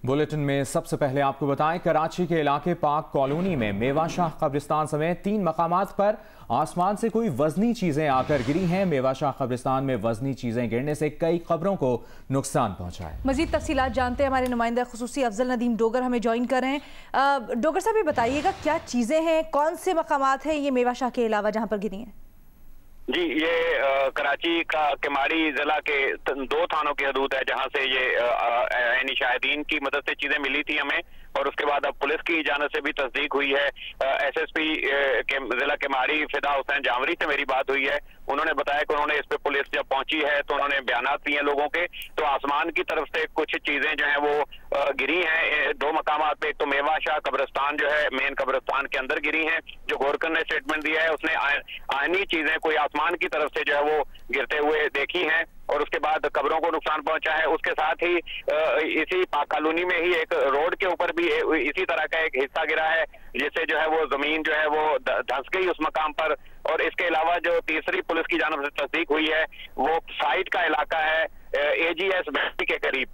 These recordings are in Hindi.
बुलेटिन में सबसे पहले आपको बताएं, कराची के इलाके पाक कॉलोनी में मेवाशाह कब्रिस्तान समेत 3 मकामात पर आसमान से कोई वजनी चीजें आकर गिरी हैं। मेवाशाह कब्रिस्तान में वजनी चीजें गिरने से कई कब्रों को नुकसान पहुंचा है। मजीद तफसीलात जानते हैं, हमारे नुमाइंदा खुसूसी अफजल नदीम डोगर हमें ज्वाइन कर रहे हैं। डोगर साहब, ये बताइएगा क्या चीजें हैं, कौन से मकामात हैं ये मेवाशाह के अलावा जहाँ पर गिरी हैं? जी, ये कराची का केमाड़ी जिला के 2 थानों की हदूद है जहां से ये यानी शाहिदीन की मदद से चीजें मिली थी हमें, और उसके बाद अब पुलिस की जानिब से भी तस्दीक हुई है। एसएसपी के जिला केमाड़ी फिदा हुसैन जामरी से मेरी बात हुई है। उन्होंने बताया कि उन्होंने इस पे पुलिस जब पहुंची है तो उन्होंने बयानात दिए लोगों के, तो आसमान की तरफ से कुछ चीजें जो है वो गिरी हैं 2 मकामात पे। एक तो मेवाशाह कब्रिस्तान जो है मेन कब्रिस्तान के अंदर गिरी हैं, जो गोरकन ने स्टेटमेंट दिया है उसने आयनी चीजें कोई आसमान की तरफ से जो है वो गिरते हुए देखी हैं, और उसके बाद कब्रों को नुकसान पहुंचा है। उसके साथ ही इसी पाक कॉलोनी में ही एक रोड के ऊपर भी इसी तरह का एक हिस्सा गिरा है, जिससे जो है वो जमीन जो है वो धंस गई उस मकाम पर। और इसके अलावा जो तीसरी पुलिस की जानिब से तस्दीक हुई है वो साइट का इलाका है एजीएस बस्ती के करीब,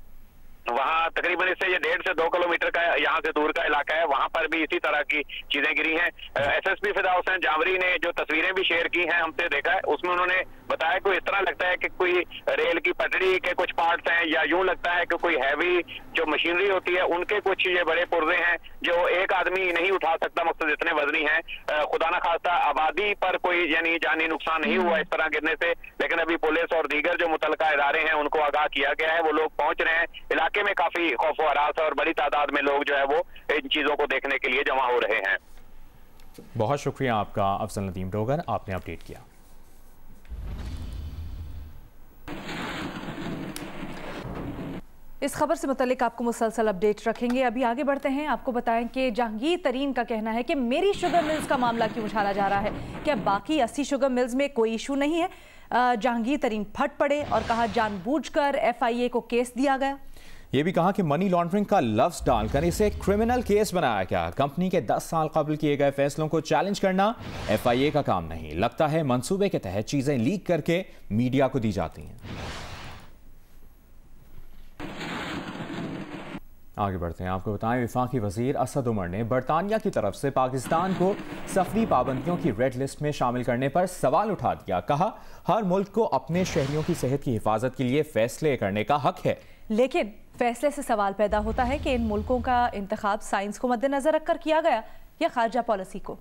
वहाँ तकरीबन इससे ये 1.5 से 2 किलोमीटर का यहाँ से दूर का इलाका है, वहां पर भी इसी तरह की चीजें गिरी हैं। एसएसपी फिदा हुसैन जामरी ने जो तस्वीरें भी शेयर की हैं हमसे देखा है, उसमें उन्होंने बताया कि इस तरह लगता है कि कोई रेल की पटरी के कुछ पार्ट्स हैं, या यूं लगता है कि कोई हैवी जो मशीनरी होती है उनके कुछ ये बड़े पुर्जे हैं जो एक आदमी नहीं उठा सकता, मकसद इतने वजनी हैं। खुदा ना खास्ता आबादी पर कोई यानी जानी नुकसान नहीं हुआ इस तरह गिरने से, लेकिन अभी पुलिस और दीगर जो मुतलका इदारे हैं उनको आगाह किया गया है, वो लोग पहुंच रहे हैं। इलाके में काफी खौफ व हरास और बड़ी तादाद में लोग जो है वो इन चीजों को देखने के लिए जमा हो रहे हैं। बहुत शुक्रिया आपका अफजल नदीम डोगर, आपने अपडेट किया। इस खबर से मुतल्लिक आपको मुसलसल अपडेट रखेंगे। अभी आगे बढ़ते हैं, आपको बताएं कि जहांगीर तरीन का कहना है कि मेरी शुगर मिल्स का मामला क्यों उछाला जा रहा है, क्या बाकी 80 शुगर मिल्स में कोई इशू नहीं है? जहांगीर तरीन फट पड़े और कहा जानबूझकर FIA को केस दिया गया। ये भी कहा कि मनी लॉन्ड्रिंग का लफ्ज डालकर इसे क्रिमिनल केस बनाया गया। कंपनी के 10 साल कबल किए गए फैसलों को चैलेंज करना FIA का काम नहीं, लगता है मंसूबे के तहत चीजें लीक करके मीडिया को दी जाती हैं। आगे बढ़ते हैं, आपको बताएं वफाकी वजीर असद उमर ने बरतानिया की तरफ से पाकिस्तान को सफरी पाबंदियों की रेड लिस्ट में शामिल करने पर सवाल उठा दिया। कहा हर मुल्क को अपने शहरियों की सेहत की हिफाजत के लिए फैसले करने का हक है, लेकिन फैसले से सवाल पैदा होता है कि इन मुल्कों का इंतखाब साइंस को मद्देनजर रखकर किया गया या खारजा पॉलिसी को।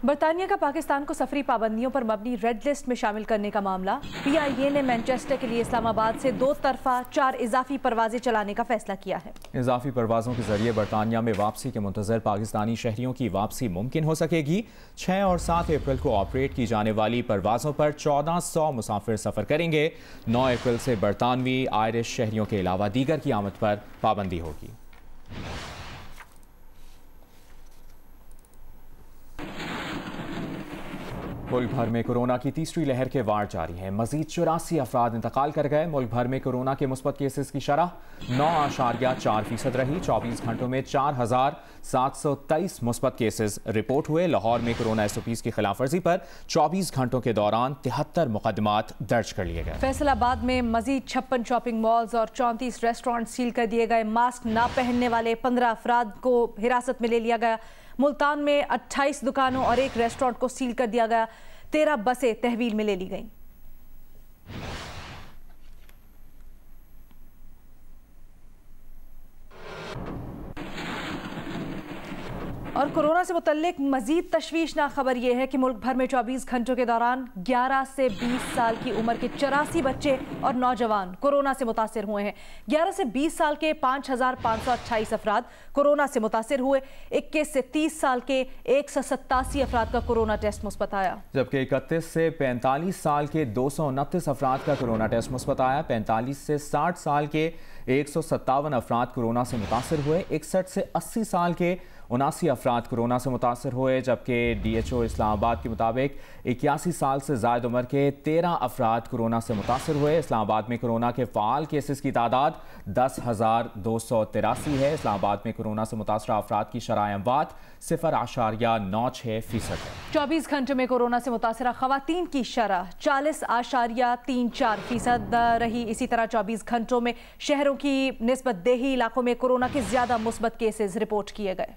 बरतानिया का पाकिस्तान को सफरी पाबंदियों पर मबनी रेड लिस्ट में शामिल करने का मामला। PIA ने मैनचेस्टर के लिए इस्लामाबाद से 2 तरफा 4 इजाफी परवाजें चलाने का फैसला किया है। इजाफी परवाजों के जरिए बरतानिया में वापसी के मुंतजर पाकिस्तानी शहरियों की वापसी मुमकिन हो सकेगी। 6 और 7 अप्रैल को ऑपरेट की जाने वाली परवाजों पर 1400 मुसाफिर सफर करेंगे। 9 अप्रैल से बरतानवी आयरिश शहरियों के अलावा दीगर की आमद पर पाबंदी होगी। मुल्क भर में कोरोना की तीसरी लहर के वार जारी है। मजीद 84 अफराद इंतकाल कर गए। मुल्क भर में कोरोना के मुस्बत केसेस की शरह 9.4% रही। 24 घंटों में 4723 मुस्बत केसेस रिपोर्ट हुए। लाहौर में कोरोना SOPs की खिलाफ वर्जी पर 24 घंटों के दौरान 73 मुकदमात दर्ज कर लिए गए। फैसलाबाद में मजीद 56 शॉपिंग मॉल्स और 34 रेस्टोरेंट सील कर दिए गए। मास्क ना पहनने वाले 15 अफराद को हिरासत में ले लिया गया। मुल्तान में 28 दुकानों और 1 रेस्टोरेंट को सील कर दिया गया। 13 बसें तहवील में ले ली गईं। और कोरोना से मुतल्लिक मजीद तशवीशनाक खबर यह है कि मुल्क भर में 24 घंटों के दौरान 11 से 20 साल की उम्र के 84 बच्चे और नौजवान कोरोना से मुतासिर हुए हैं। 11 से 20 साल के 5528 अफराद कोरोना से मुतासिर हुए। 21 से 30 साल के 187 अफराद का कोरोना टेस्ट मुस्बत आया, जबकि 31 से 45 साल के 229 अफराद का कोरोना टेस्ट मुस्बत आया। 45 से 60 साल के 157 अफराद कोरोना से मुतासिर हुए। 61 से 80 साल के 79 अफराद कोरोना से मुतासर हुए, जबकि DHO इस्लामाबाद के मुताबिक 81 साल से ज़ायद उम्र के 13 अफराद कोरोना से मुतासर हुए। इस्लामाबाद में कोरोना के फ़ाल केसेस की तादाद 10,283 है। इस्लामाबाद में कोरोना से मुतासर अफराद की शरह अमवात 0.96% है। 24 घंटे में कोरोना से मुतासरा खवातीन की शरह 40.34% रही। इसी तरह 24 घंटों में शहरों की निस्बत देही इलाकों में कोरोना के ज्यादा मुस्बत केसेस रिपोर्ट किए गए।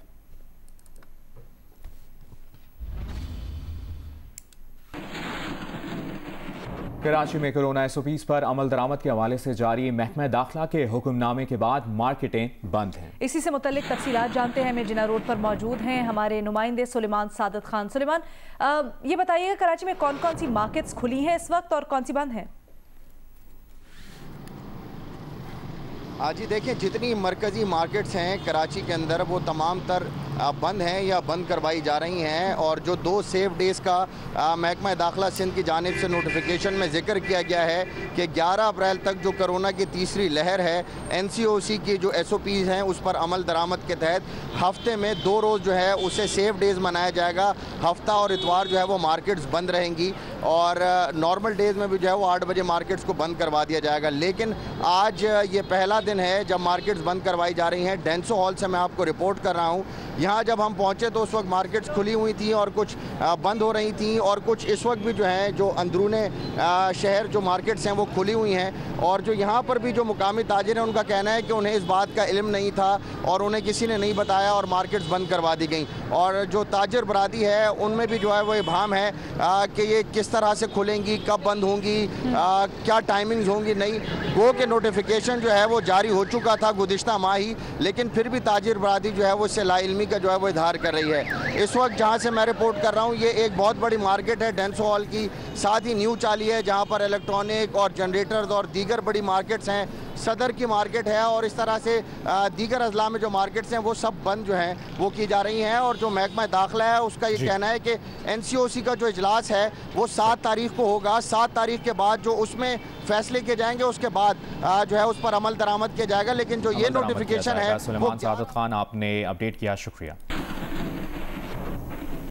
कराची में कोरोना SOPs पर अमल दरामद के हवाले से जारी महकमा दाखिला के हुक्मनामे के बाद मार्केटें बंद हैं। इसी से मुतल्लिक तफसीलात जानते हैं। मेजिना रोड पर मौजूद हैं हमारे नुमाइंदे सुलेमान सादत खान। सुलेमान, ये बताइएगा कराची में कौन कौन सी मार्केट्स खुली हैं इस वक्त और कौन सी बंद हैं? जी देखिए, जितनी मरकज़ी मार्केट्स हैं कराची के अंदर वो तमाम तर बंद हैं या बंद करवाई जा रही हैं। और जो 2 सेफ डेज़ का महकमा दाखिला सिंध की जानिब से नोटिफिकेशन में जिक्र किया गया है कि 11 अप्रैल तक जो कोरोना की तीसरी लहर है, NCOC की जो SOPs हैं उस पर अमल दरामद के तहत हफ्ते में 2 रोज़ जो है उसे सेफ डेज़ मनाया जाएगा। हफ्ता और इतवार जो है वो मार्केट्स बंद रहेंगी और नॉर्मल डेज़ में भी जो है वो 8 बजे मार्केट्स को बंद करवा दिया जाएगा। लेकिन आज ये पहला दिन है जब मार्केट्स बंद करवाई जा रही हैं। डेंसो हॉल से मैं आपको रिपोर्ट कर रहा हूँ। यहाँ जब हम पहुँचे तो उस वक्त मार्केट्स खुली हुई थी और कुछ बंद हो रही थी और कुछ इस वक्त भी जो हैं जो अंदरूने शहर जो मार्केट्स हैं वो खुली हुई हैं। और जो यहाँ पर भी जो मुकामी ताजिर हैं उनका कहना है कि उन्हें इस बात का इल्म नहीं था और उन्हें किसी ने नहीं बताया और मार्केट्स बंद करवा दी गई। और जो ताजिर बरादी है उनमें भी जो है वो इबाम है कि ये किस तरह से खुलेंगी, कब बंद होंगी, क्या टाइमिंग्स होंगी। नहीं, गो के नोटिफिकेशन जो है वो जारी हो चुका था गुज़िश्ता माह ही, लेकिन फिर भी ताजिर बरादी जो है वो इससे लाइल्मी का जो है वो इजहार कर रही है। इस वक्त जहाँ से मैं रिपोर्ट कर रहा हूँ ये एक बहुत बड़ी मार्केट है डेंसो हॉल की, साथ ही न्यू चाली है जहाँ पर इलेक्ट्रॉनिक और जनरेटर्स और दीगर बड़ी मार्केट्स हैं। सदर की मार्केट है और इस तरह से दीगर अजला में जो मार्केट्स हैं वो सब बंद जो हैं वो की जा रही हैं। और जो महकमा दाखिला है उसका ये कहना है कि NCOC का जो इजलास है वो 7 तारीख को होगा। 7 तारीख के बाद जो उसमें फैसले किए जाएंगे उसके बाद जो है उस पर अमल दरामद किया जाएगा। लेकिन जो ये नोटिफिकेशन है सुलेमान सादत खान, आपने अपडेट किया, शुक्रिया।